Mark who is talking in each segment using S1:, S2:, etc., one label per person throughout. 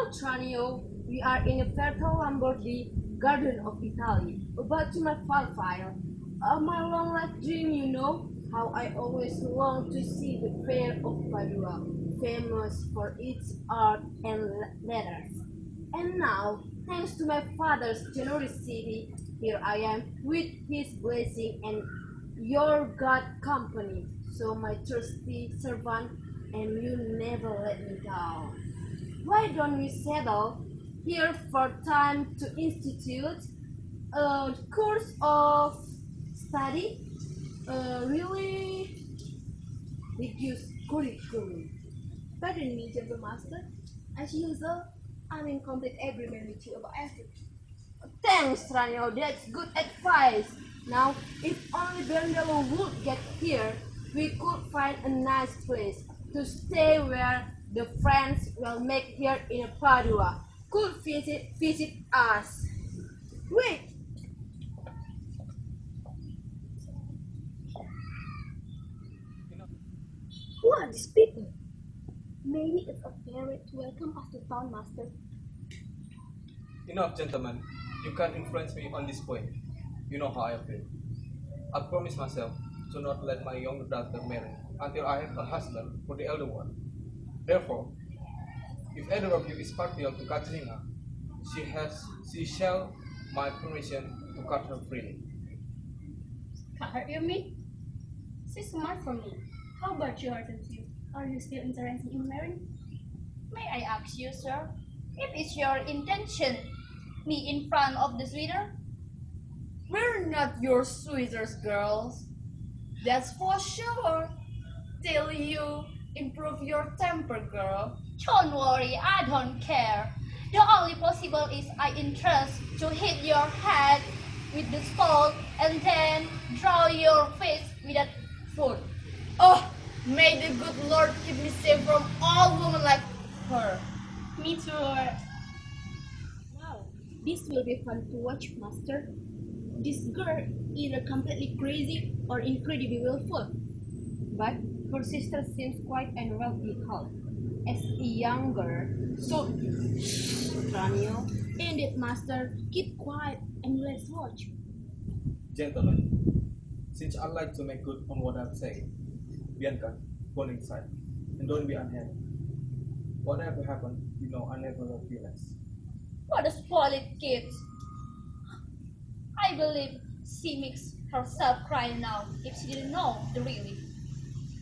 S1: Tranio, we are in a fertile Lombardy garden of Italy, about to my file. My long life dream, how I always long to see the fair of Padua, famous for its art and letters. And now, thanks to my father's generosity, here I am with his blessing and your God company. So my trusty servant, and you never let me down. Why don't we settle here for time to institute a course of study? Really reduce curriculum.
S2: Pardon me, gentle master. As usual, I'm in complete agreement with you about everything.
S1: Thanks, Tranio. That's good advice. Now, if only Bianca would get here, we could find a nice place to stay where the friends will make here in Padua could visit us.
S2: Wait! Who are these people? Maybe it's a ferry to welcome us to town, master.
S3: Enough, gentlemen. You can't influence me on this point. You know how I feel. I promise myself to not let my younger daughter marry until I have a husband for the elder one. Therefore, if either of you is partial to Katerina, she shall my permission to cut her freely.
S2: Cut her, you mean? She's smart for me. How about you, Hortensio? Are you still interested in marrying?
S4: May I ask you, sir, if it's your intention, me in front of the suitor?
S1: We're not your suitors, girls. That's for sure. Till you improve your temper, girl.
S4: Don't worry, I don't care. The only possible is I entrust to hit your head with the skull and then draw your face with that foot.
S1: Oh, may the good Lord keep me safe from all women like her.
S2: Me too. Wow, this will be fun to watch, master. This girl either completely crazy or incredibly willful.
S1: But her sister seems quite unruly called. As a younger, so Tranio.
S2: Indeed, master, keep quiet and let's watch.
S3: Gentlemen, since I like to make good on what I'm saying, Bianca, go inside and don't be unhappy. Whatever happened, I never love you less.
S4: What a spoiled kid. I believe she makes herself cry now if she didn't know the really.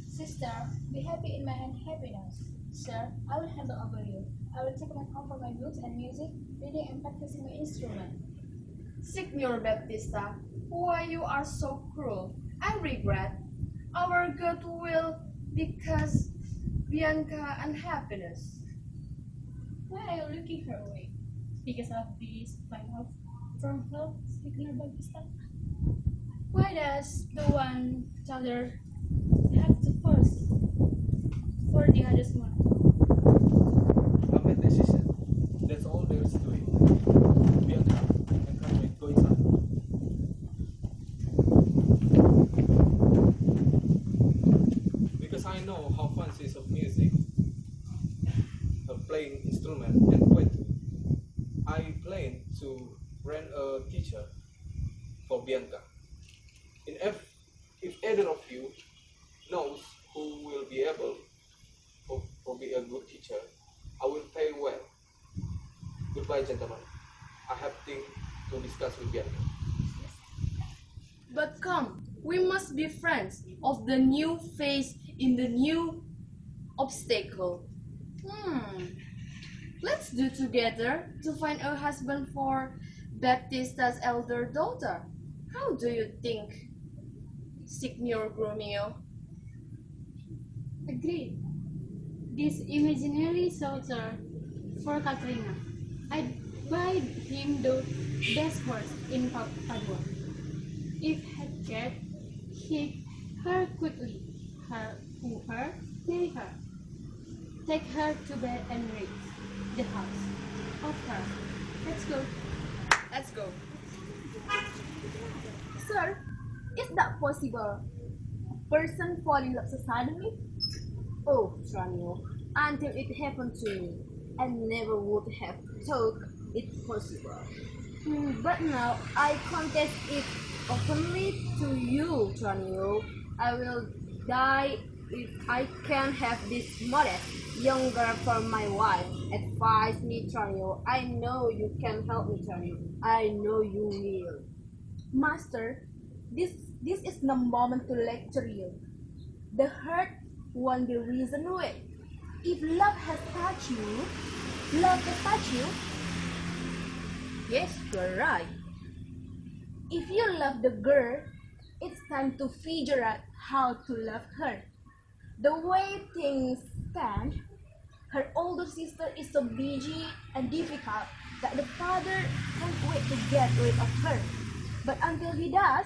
S2: Sister, be happy in my unhappiness. Sir, I will handle over you. I will take my home for my books and music, reading and practicing my instrument.
S1: Signor Babtista, why you are so cruel? I regret our good will because Bianca unhappiness.
S2: Why are you looking her away? Because of this fine health from her, Signor Babtista? Why does the one daughter have to first for the other's one?
S3: I made decision. That's all there is to it. Bianca and Carmen, go inside. Because I know how fun she is of music, her playing instrument and poetry. I plan to rent a teacher for Bianca. If either of you knows who will be able to be a good teacher, I will pay well. Goodbye, gentlemen. I have things to discuss with Bianca.
S1: But come, we must be friends of the new face in the new obstacle. Let's do together to find a husband for Baptista's elder daughter. How do you think, Signor Grumio?
S2: Agreed. This imaginary soldier for Katerina. I'd buy him the best horse in Padua. If had cared, hit her quickly, marry her, take her to bed and raise the house of her. Let's go.
S1: Let's go.
S2: Sir, is that possible? Person fall in love suddenly?
S1: Oh, Tranio, until it happened to me. and never would have thought it possible. But now I confess it openly to you, Tranio. I will die if I can have this modest young girl for my wife. Advise me, Tranio. I know you can help me, Tranio. I know you will.
S5: Master, this is the moment to lecture you. The hurt won't be reasoned with. If love has touched you, love has touched you.
S1: Yes, you're right.
S5: If you love the girl, it's time to figure out how to love her. The way things stand, her older sister is so busy and difficult that the father can't wait to get rid of her. But until he does,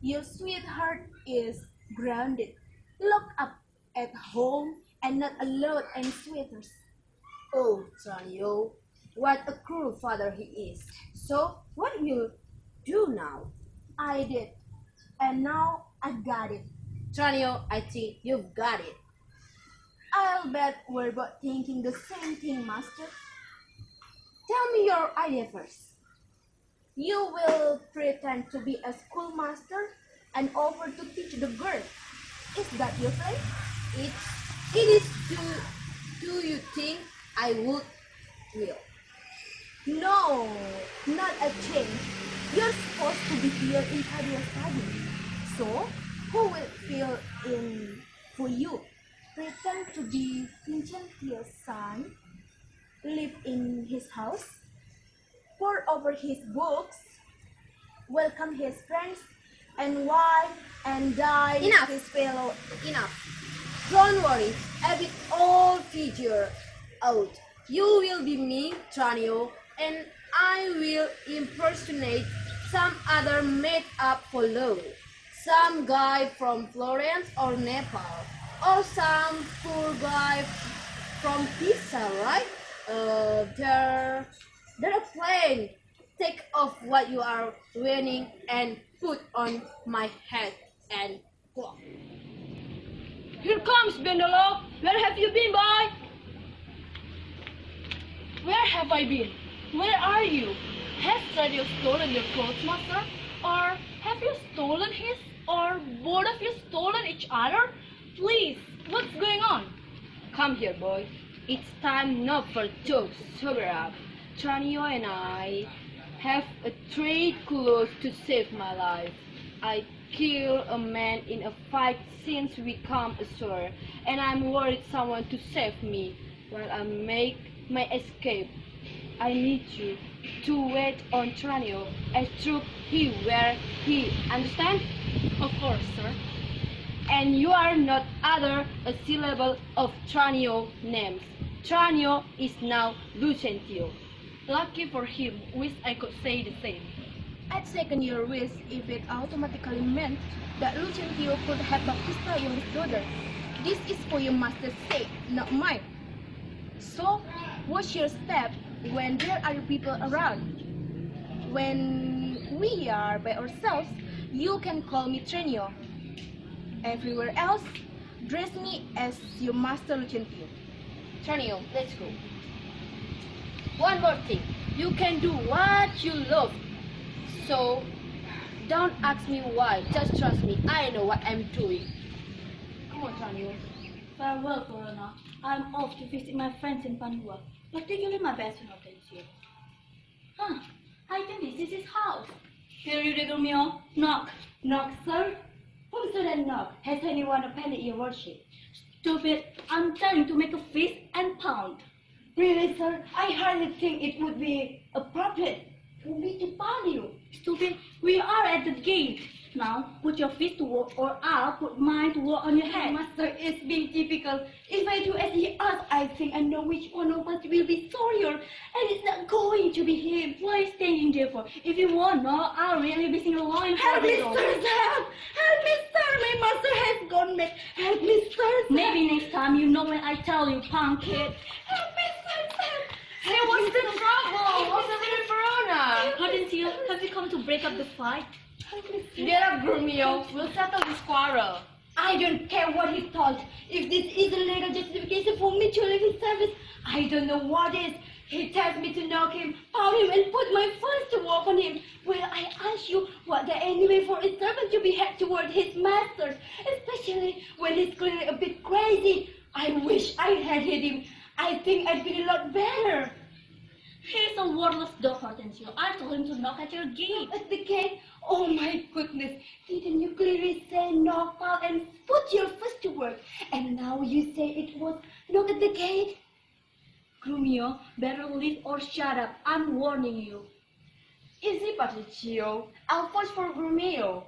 S5: your sweetheart is grounded, locked up at home and not allowed any sweeters.
S1: Oh, Tranio, what a cruel father he is. So, what will you do now?
S5: I did, and now I got it.
S1: Tranio, I think you've got it.
S5: I'll bet we're both thinking the same thing, Master. Tell me your idea first. You will pretend to be a schoolmaster and offer to teach the girl. Is that your plan?
S1: It is do you think I will?
S5: No, not a change. You're supposed to be here in your study. So, who will fill in for you? Pretend to be Lucentio's son, live in his house, pour over his books, welcome his friends and wife, and die
S1: Enough.
S5: with his fellow.
S1: Enough. Don't worry, I will all figure out. You will be me, Tranio, and I will impersonate some other made-up fellow. Some guy from Florence or Nepal, or some poor guy from Pisa, right? They're a plane. Take off what you are wearing and put on my head and go.
S2: Here comes Bendolo. Where have you been, boy? Where have I been? Where are you? Has Tranio stolen your clothes, master? Or have you stolen his? Or both of you stolen each other? Please, what's going on?
S6: Come here, boy. It's time not for jokes. Sober up. Tranio and I have a trade close to save my life. I killed a man in a fight since we come ashore, and I'm worried someone to save me while I make my escape. I need you to wait on Tranio as true he where he. Understand?
S2: Of course, sir.
S6: And you are not utter a syllable of Tranio names. Tranio is now Lucentio.
S2: Lucky for him, wish I could say the same.
S5: I'd second your wish if it automatically meant that Lucentio could have Babtista youngest daughter. This is for your master's sake, not mine. So, watch your step when there are people around. When we are by ourselves, you can call me Tranio. Everywhere else, dress me as your master Lucentio.
S6: Tranio, let's go. One more thing. You can do what you love. So, don't ask me why. Just trust me. I know what I'm doing. Come on, Tranio.
S2: Farewell, Corona. I'm off to visit my friends in Panua, particularly my best in Hortensio. I think this is his house. Here you, Grumio. Knock.
S7: Knock, sir? Who said that knock? Has anyone offended your worship?
S2: Stupid. I'm trying to make a feast and pound.
S7: Really, sir? I hardly think it would be appropriate for me to pound you.
S2: Stupid. We are at the gate. Now, put your fist to work or I'll put mine to work on your head.
S7: Master is being difficult. If I do as he asks, I think I know which one of us will be sorrier. And it's not going to be him.
S2: Why staying there for? If you want, no, I'll really be singing along for
S7: Help me,
S2: you.
S7: sir! Help! Help me, sir! My master has gone mad. Help me, sir!
S2: Maybe next time you know when I tell you, punk kid.
S7: Help me, sir!
S6: Hey, what's the trouble? What's the little Verona?
S2: Hortensio, have you come to break up the fight?
S6: Get up, Grumio. We'll settle this quarrel.
S7: I don't care what he thought. If this is a legal justification for me to leave his service, I don't know what is. He tells me to knock him, pound him, and put my funds to work on him. Well, I ask you, what the anyway for a servant to behave toward his masters, especially when he's clearly a bit crazy. I wish I had hit him. I think I'd be a lot better.
S4: He's a worthless dog, Hortensio. I told him to knock at your gate.
S7: At the gate? Oh my goodness. Didn't you clearly say knock, pound, and put your fist to work? And now you say it was knock at the gate?
S4: Grumio, better leave or shut up. I'm warning you.
S6: Easy, Petruchio. I'll push for Grumio.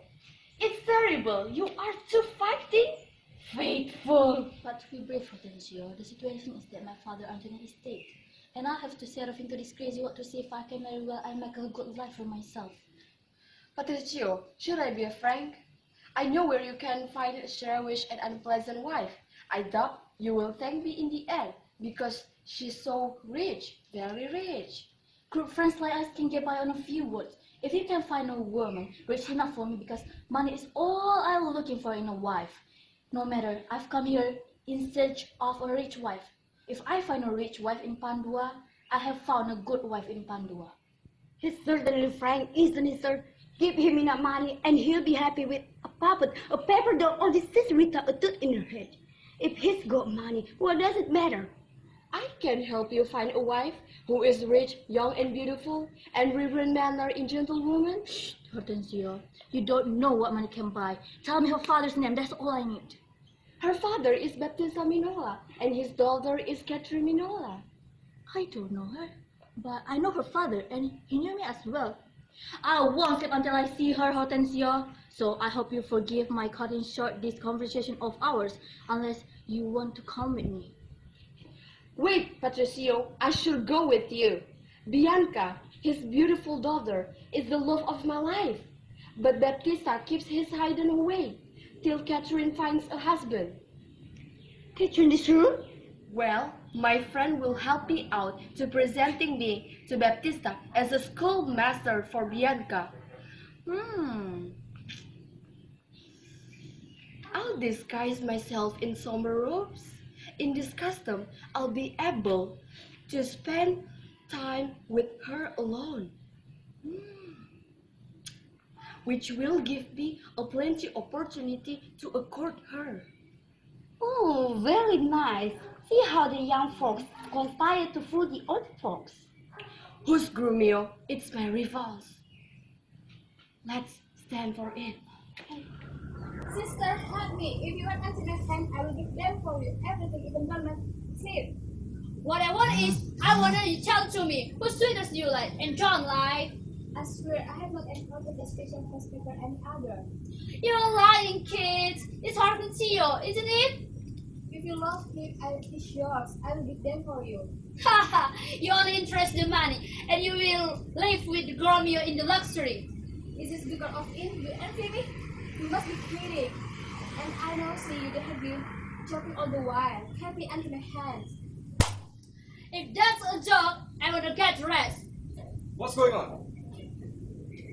S6: It's terrible. You are too fighting. Faithful.
S4: But be brave, Hortensio. The situation is that my father Anthony is dead. And I have to set off into this crazy world to see if I can marry well and make a good life for myself.
S6: Petruchio, should I be frank? I know where you can find a cherished and unpleasant wife. I doubt you will thank me in the end, because she's so rich, very rich.
S4: Group friends like us can get by on a few words. If you can find a woman rich enough for me, because money is all I'm looking for in a wife. No matter, I've come here in search of a rich wife. If I find a rich wife in Pandua, I have found a good wife in Pandua.
S7: He's certainly frank, isn't he, sir? Give him enough money and he'll be happy with a puppet, a paper doll, or this sister without a tooth in her head. If he's got money, what does it matter?
S6: I can help you find a wife who is rich, young, and beautiful, and reverend manner in gentlewoman.
S4: Shh, Hortensio, you don't know what money can buy. Tell me her father's name, that's all I need.
S6: Her father is Babtista Minola, and his daughter is Katerina Minola.
S4: I don't know her, but I know her father, and he knew me as well. I won't sleep until I see her, Hortensio. So I hope you forgive my cutting short this conversation of ours, unless you want to come with me.
S6: Wait, Petruchio, I should go with you. Bianca, his beautiful daughter, is the love of my life. But Babtista keeps his hidden away till Catherine finds a husband.
S7: Catherine the Shrew?
S6: Well, my friend will help me out to presenting me to Babtista as a schoolmaster for Bianca. I'll disguise myself in summer robes. In this custom, I'll be able to spend time with her alone, which will give me a plenty opportunity to court her.
S7: Oh, very nice. See how the young folks conspire to fool the old folks.
S6: Who's Grumio? It's my rivals. Let's stand for it.
S1: Sister, help me. If you want to my hand, I will give them for you. Everything, even down my sleep.
S4: What I want is, I want you to tell to me, whose sweetest do you like and John like?
S1: I swear, I have not encountered a special host before any other.
S4: You're lying, kids. It's Hortensio, isn't it?
S1: If you love him, it's yours. I will give them for you.
S4: Haha, you only interest the money, and you will live with Gremio in the luxury.
S1: Is this because of him? You envy me? You must be kidding. And I now see you have been joking all the while. Happy under my hands.
S4: If that's a joke, I want to get rest.
S3: What's going on?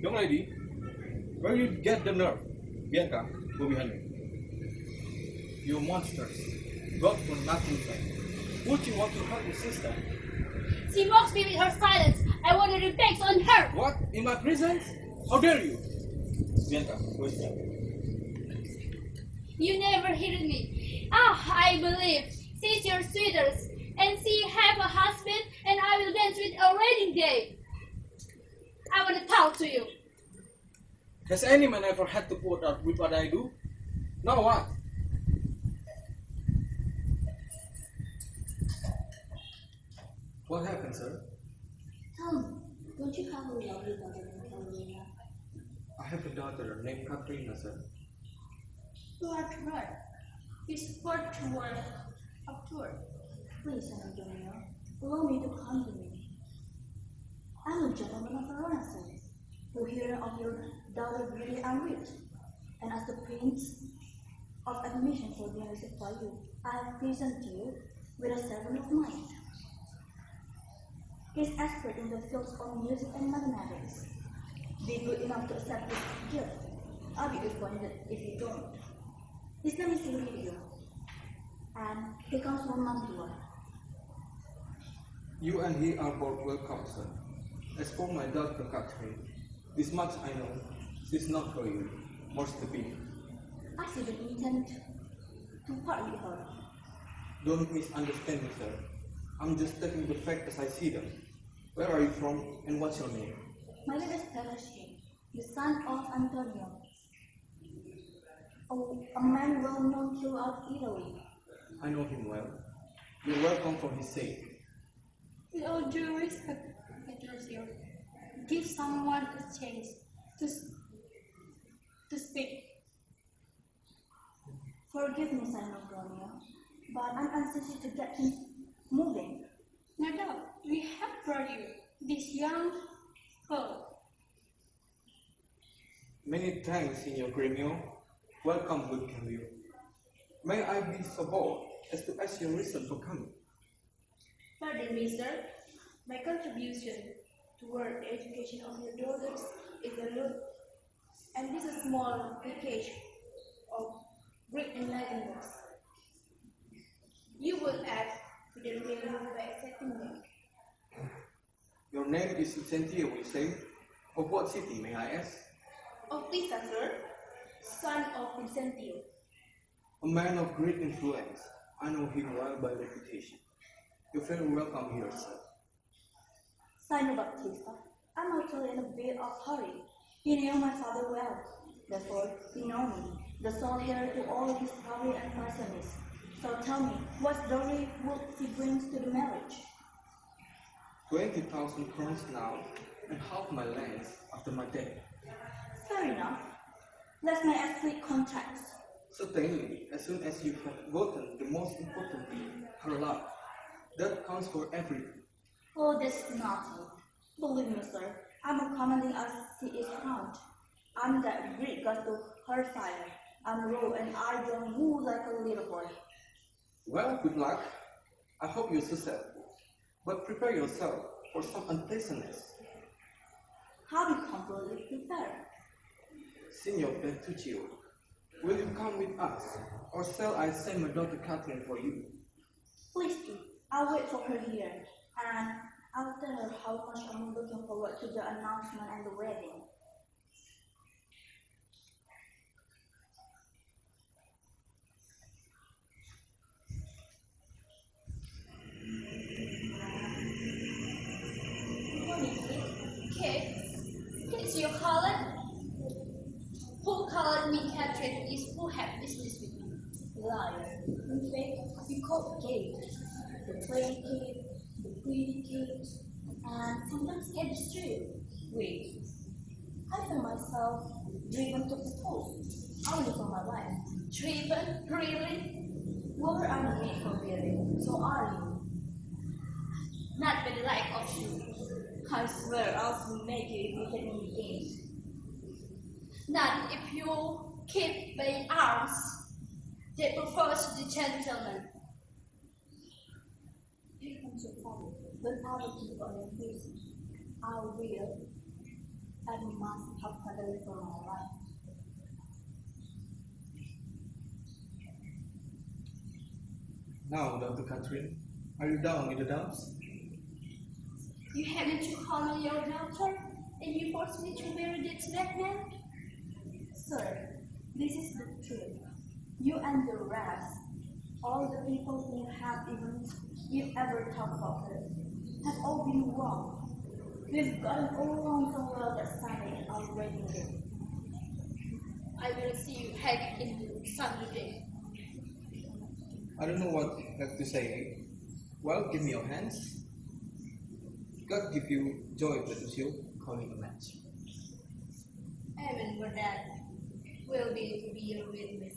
S3: Young lady, where did you get the nerve? Bianca, go behind me. You monsters. God for nothing thing. Would you want to hurt your sister?
S4: She mocks me with her silence. I want to revenge on her.
S3: What? In my presence? How dare you? Bianca, where's that?
S4: You never heard me. I believe she's your sweetest, and she have a husband, and I will dance with a wedding day. I want to talk to you.
S3: Has any man ever had to put up with what I do? Now what? What happened, sir?
S4: Tell me, don't you have a lovely daughter named Katerina?
S3: I have a daughter named Katerina, sir.
S4: Poor her. His portrait of tour. Please, Antonio, allow me to come to me. I'm a gentleman of Verona, sir, who hear of your daughter beauty and wit, and as the prince of admission for being received by you, I have presented you with a servant of mine. He is expert in the fields of music and mathematics. Be good enough to accept this gift. I'll be disappointed if you don't. His name is Grumio, and he comes from Mantua.
S3: You and he are both welcome, sir. As for my daughter Katerina, this much I know, she's not for you, more's the pity.
S4: I didn't intend to part with her.
S3: Don't misunderstand me, sir. I'm just taking the facts as I see them. Where are you from, and what's your name?
S4: My name is Teresia, the son of Antonio. Oh, a man well known throughout Italy.
S3: I know him well. You're welcome for his sake.
S2: With all due respect, Petruchio, give someone a chance to speak.
S4: Forgive me, son of Gremio, but I'm anxious to get things moving.
S2: No doubt, we have brought you this young girl.
S3: Many thanks, Signor Gremio. Welcome, good Gremio. May I be so bold as to ask your reason for coming?
S5: Pardon me, sir. My contribution toward the education of your daughters is a loot, and this is a small package of Greek enlightenment. You will add to the remaining by accepting them.
S3: Your name is Lucentio, you say? Of what city, may I ask?
S5: Babtista, sir, son of Lucentio.
S3: A man of great influence. I know him well by reputation. You're very welcome here, sir.
S4: Son of Babtista, I'm actually in a bit of hurry. He knew my father well, therefore he knows me, the sole heir to all his glory and parsonage. So tell me, what dowry would he bring to the marriage?
S3: 20,000 crowns now, and half my lands after my death.
S4: Fair enough. Let's make a quick contract.
S3: Certainly, as soon as you have gotten the most important thing, her love. That counts for everything.
S4: Oh, that's nothing. Believe me, sir, I'm a commanding as she is crowned. I'm that Greek god to her fire. I'm raw and I don't move like a little boy.
S3: Well, good luck. I hope you succeed. But prepare yourself for some unpleasantness.
S4: How do you completely prepare?
S3: Signor Petruchio, will you come with us, or shall I send my daughter Katerina for you?
S4: Please do. I'll wait for her here, and I'll tell her how much I'm looking forward to the announcement and the wedding.
S7: What is it? Kids you call it? Who called me Catherine is who have business with me.
S4: Liar. In fact, we call cake. The plain cake, the pretty cake, and sometimes cake is true. Wait. I find myself driven to propose, only for my wife.
S7: Driven? Really?
S4: Whoever I'm made for really, so are you.
S7: Not by the like of you.
S4: I swear I'll soon make you if you can be games.
S7: Not if you keep playing arms. They prefer to the gentleman.
S4: Here comes your father, but I will keep on your face. I will, and must have father for my life.
S3: Now, Dr. Katerina, are you down with the dumps?
S7: You haven't to honor your daughter, and you force me to marry that black man?
S4: Sir, this is the truth. You and the rest, all the people who have even you ever talked about her, have all been wrong. We've gotten along so well that Sunday in our wedding day.
S7: I will see you head into Sunday.
S3: I don't know what you have to say. Well, give me your hands. God give you joy, Petruchio, calling a match.
S5: Heaven for that will be to be your witness.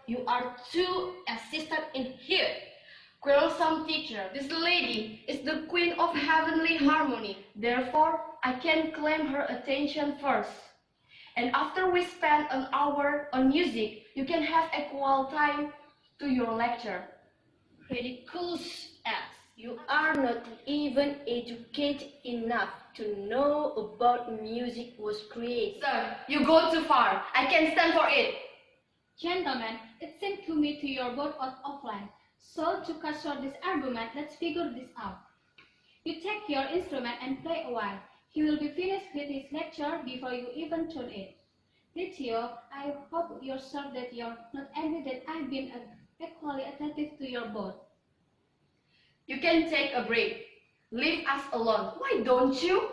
S7: You are too assistant in here. Quarrelsome
S6: teacher. This lady is the queen of heavenly harmony. Therefore, I can claim her attention first. And after we spend an hour on music, you can have equal time to your lecture.
S1: Ridiculous ass. You are not even educated enough to know about music was created.
S6: Sir, you go too far. I can't stand for it.
S2: Gentlemen, it seems to me you're both offline. So to cut short this argument, let's figure this out. You take your instrument and play a while. He will be finished with his lecture before you even tune in. Leccio, I hope you're sure that you're not angry that I've been equally attentive to your both.
S6: You can take a break. Leave us alone. Why don't you?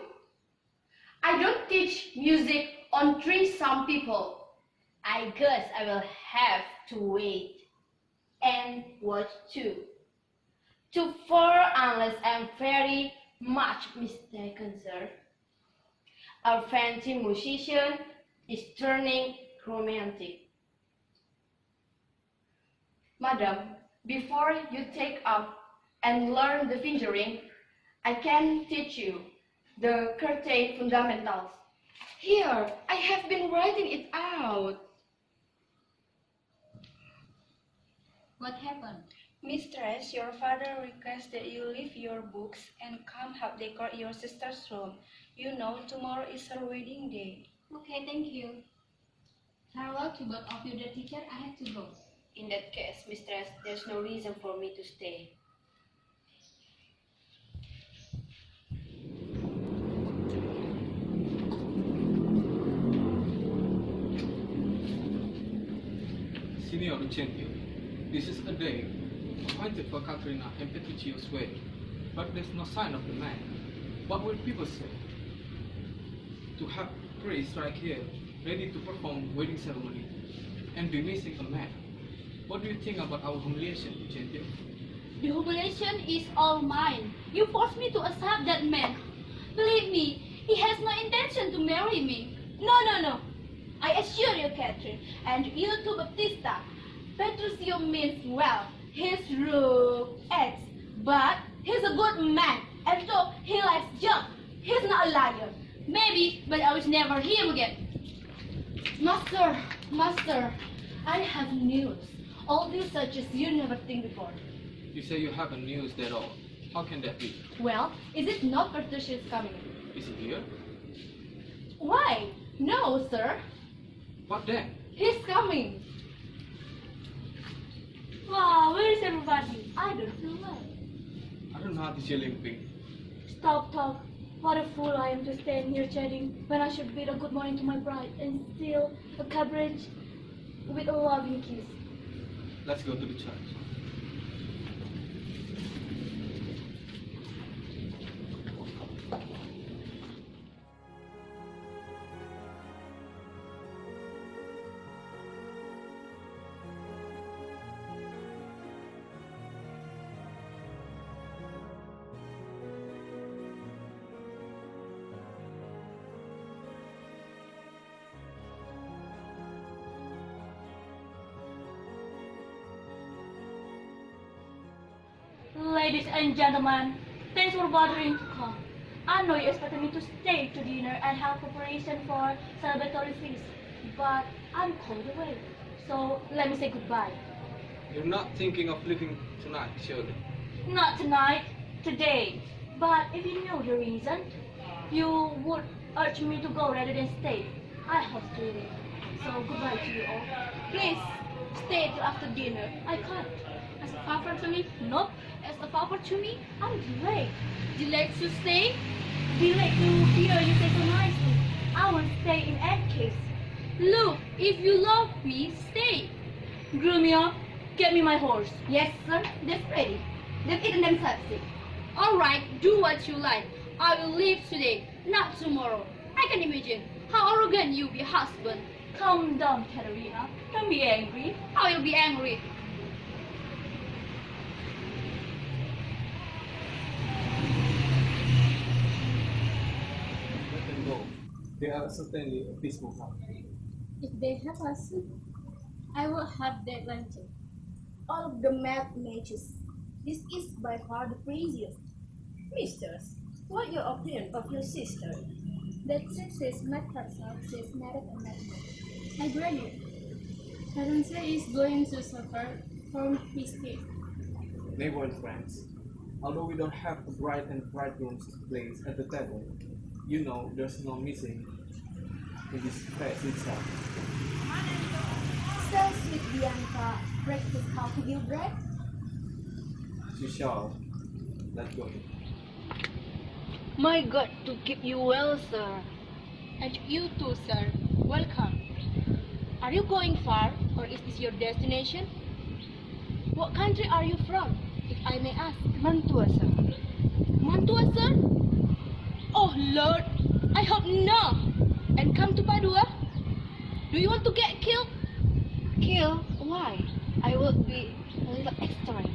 S6: I don't teach music on some people.
S1: I guess I will have to wait and watch too. To for unless I'm very much mistaken, sir. Our fancy musician is turning romantic.
S6: Madam, before you take up and learn the fingering, I can teach you the curtain fundamentals. Here, I have been writing it out.
S2: What happened?
S4: Mistress, your father requests that you leave your books and come help decorate your sister's room. You know, tomorrow is her wedding day.
S2: Okay, thank you. Farewell to both of you, dear teacher. I have to go.
S1: In that case, mistress, there's no reason for me to stay.
S3: Signor Lucentio, this is a day appointed for Katerina and Petruchio's wedding, but there's no sign of the man. What will people say? To have priests right here, ready to perform wedding ceremony, and be missing a man. What do you think about our humiliation, Lucentio?
S2: The humiliation is all mine. You forced me to accept that man. Believe me, he has no intention to marry me.
S5: No. I assure you, Catherine, and you too, Babtista. Petruchio means well. He's rude, ex, but he's a good man, and so he likes junk. He's not a liar.
S2: Maybe, but I will never hear him again.
S5: Master, I have news. All these searches you never think before.
S3: You say you haven't news at all. How can that be?
S5: Well, is it not Petruchio is coming?
S3: Is he here?
S5: Why? No, sir.
S3: What then?
S5: He's coming.
S4: Wow, where is everybody?
S5: I don't know why.
S3: I don't know how to see a living thing.
S4: Stop talk. What a fool I am to stand here chatting when I should bid a good morning to my bride and steal a cabbage with a loving kiss.
S3: Let's go to the church.
S4: Ladies and gentlemen, thanks for bothering to come. I know you expected me to stay to dinner and have preparation for celebratory feast, but I'm called away. So let me say goodbye.
S3: You're not thinking of leaving tonight, surely?
S4: Not tonight, today. But if you knew the reason, you would urge me to go rather than stay. I have to leave. So goodbye to you all.
S5: Please, stay till after dinner.
S4: I can't.
S2: As a favor to me?
S4: Nope.
S2: As a favor to me?
S4: I'm delayed.
S2: Delayed to stay?
S4: Delayed to hear you say so nicely. I won't stay in any case.
S2: Look, if you love me, stay.
S4: Grumio, get me my horse.
S5: Yes, sir. They're ready. They've eaten themselves sick.
S2: All right, do what you like. I will leave today, not tomorrow. I can imagine how arrogant you be, husband.
S4: Calm down, Katerina. Don't be angry.
S2: I will be angry.
S3: Let them go. They are certainly a peaceful couple.
S2: If they have us, I will have their Bancin.
S5: All of the mad mages. This is by far the craziest. Misters, what your opinion of your sister?
S2: That since she's met herself, she's married a madman. I agree. Teresia is going to suffer from his case.
S3: Neighbor and friends, although we don't have a bride and bridegroom's place at the table, you know there's no missing in this feast itself.
S5: Shall sweet Bianca practice how to give bread?
S3: You shall let go.
S6: My God, to keep you well, sir.
S8: And you too, sir. Welcome. Are you going far, or is this your destination? What country are you from, if I may ask?
S6: Mantua, sir.
S8: Mantua, sir? Oh, Lord, I hope not. And come to Padua? Do you want to get killed?
S6: Kill? Why? I will be a little extra.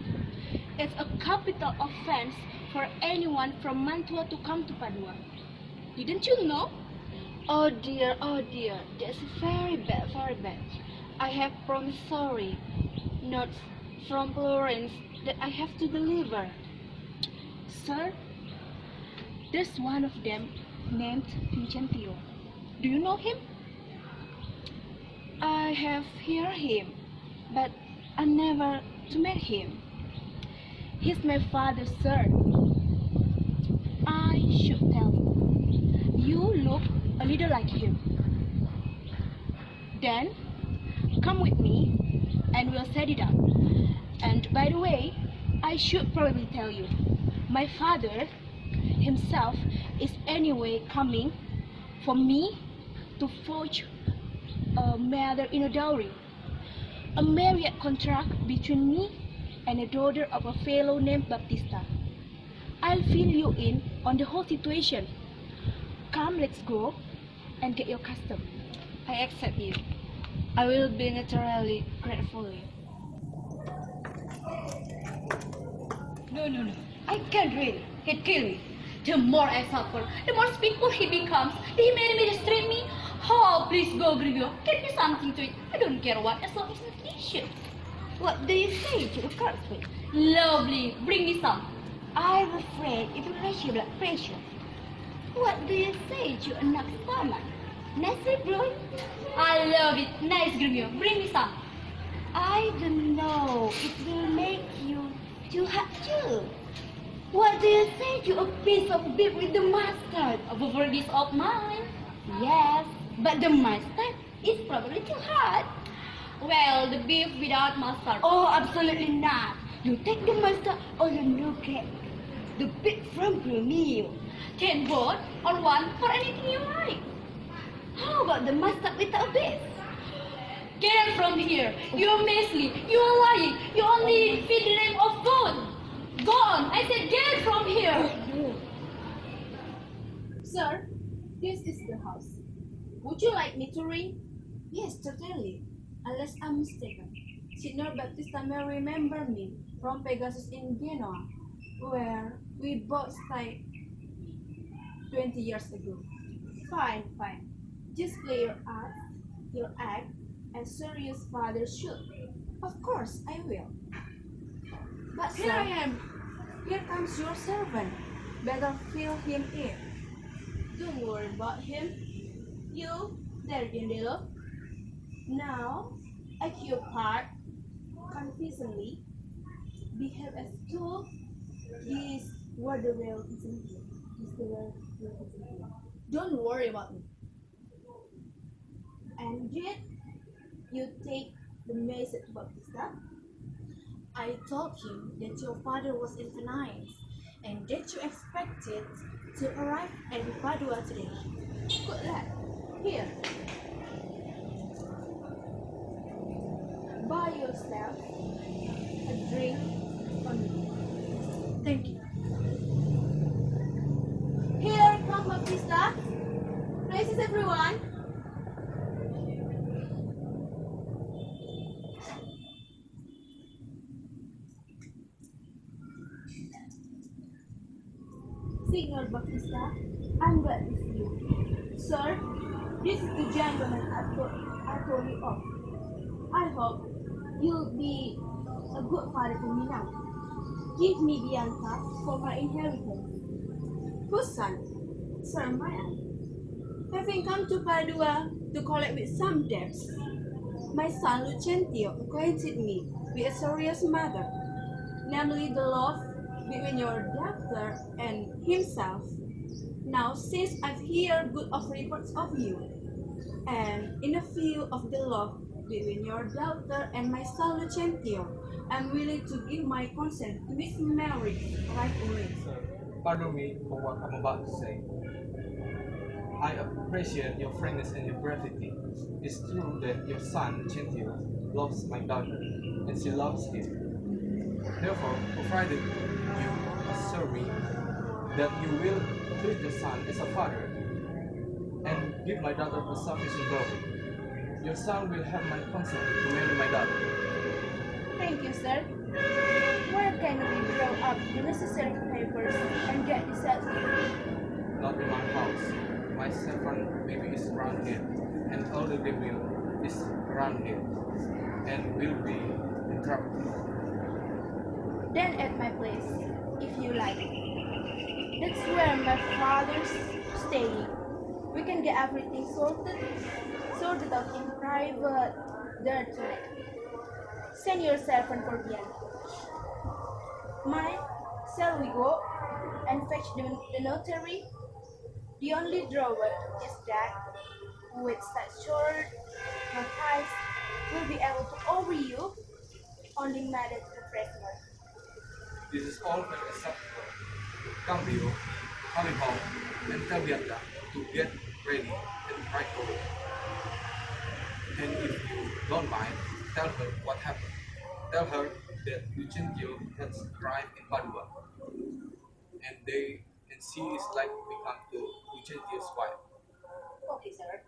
S8: It's a capital offense for anyone from Mantua to come to Padua. Didn't you know?
S6: Oh dear, that's very bad, very bad. I have promissory notes from Florence that I have to deliver.
S8: Sir, there's one of them named Lucentio. Do you know him?
S6: I have heard him, but I never met him.
S8: He's my father, sir. I should tell you. You look a little like him. Then, come with me, and we'll set it up. And by the way, I should probably tell you, my father himself is anyway coming for me to forge a matter in a dowry. A marriage contract between me and a daughter of a fellow named Babtista. I'll fill you in on the whole situation. Come, let's go and get your custom.
S6: I accept you. I will be naturally grateful.
S7: No. I can't really. He'd kill me. The more I suffer, the more spiteful he becomes. He made me restrain me. Oh, please go, Grumio. Get me something to eat. I don't care what, as long as it's delicious.
S6: What do you say to the culprit?
S7: Lovely. Bring me some.
S6: I'm afraid it will raise your blood pressure. What do you say to a knock stomach? Nasty bro?
S7: I love it. Nice, Grumio. Bring me some.
S6: I don't know. It will make you too hot too. What do you say to a piece of beef with the mustard?
S7: A over this of mine.
S6: Yes, but the mustard is probably too hot.
S7: Well, the beef without mustard.
S6: Oh, absolutely not. You take the mustard or you no get the beef from Gremio.
S7: Ten both or one for anything you like.
S6: How about the mustard without beef?
S7: Get from here. You're measly. You're lying. You only feed the name of food. Go on. I said get from here.
S5: Sir, this is the house. Would you like me to ring? Yes, certainly. Unless I'm mistaken. Signor Babtista may remember me from Pegasus in Genoa, where we both stayed 20 years ago. Fine. Just play your act, as serious father should. Of course, I will. But here I am. Here comes your servant. Better fill him in. Don't worry about him. You, there, Dinda. Now, act your part confidently. Behave as though these were the real Lucentio. Don't worry about me. And did you take the message to Babtista? I told him that your father was in Venice and that you expected to arrive at Padua today. Good luck. Here. Buy yourself a drink on me. Thank you. Here come Babtista. Places everyone. Signor Babtista, I'm glad to see you. Sir, this is the gentleman I told you of. I hope you'll be a good father for me now. Give me Bianca for my inheritance.
S9: Whose son? Sir, my aunt. Having come to Padua to collect with some debts, my son Lucentio acquainted me with a serious matter, namely the love between your daughter and himself. Now, since I've heard good of reports of you, and in a view of the love between your daughter and my son Lucentio, I'm willing to give my consent to his marriage right away.
S3: Sir, pardon me for what I'm about to say. I appreciate your frankness and your brevity. It's true that your son, Lucentio, loves my daughter, and she loves him. Therefore, provided you assure me that you will treat your son as a father and give my daughter a sufficient glory, your son will have my consent to marry my daughter.
S5: Thank you, sir. Where can we draw up the necessary papers and get this settled?
S3: Not in my house. My servant baby is around here, and elder Gremio is around here, and will be interrupted.
S5: Then at my place, if you like. That's where my father's staying. We can get everything sorted out in private there tonight. Send your servant for Bianca. Mine, shall we go and fetch the notary? The only drawback is that with such short notice, we'll be able to offer you only married refreshment.
S3: This is all very acceptable. Come, Rio, hurry home, and tell Bianca to get ready and right away. And if you don't mind, tell her what happened. Tell her that Lucentio has arrived in Padua, and she is like to become Lucentio's wife.
S5: Okay, sir.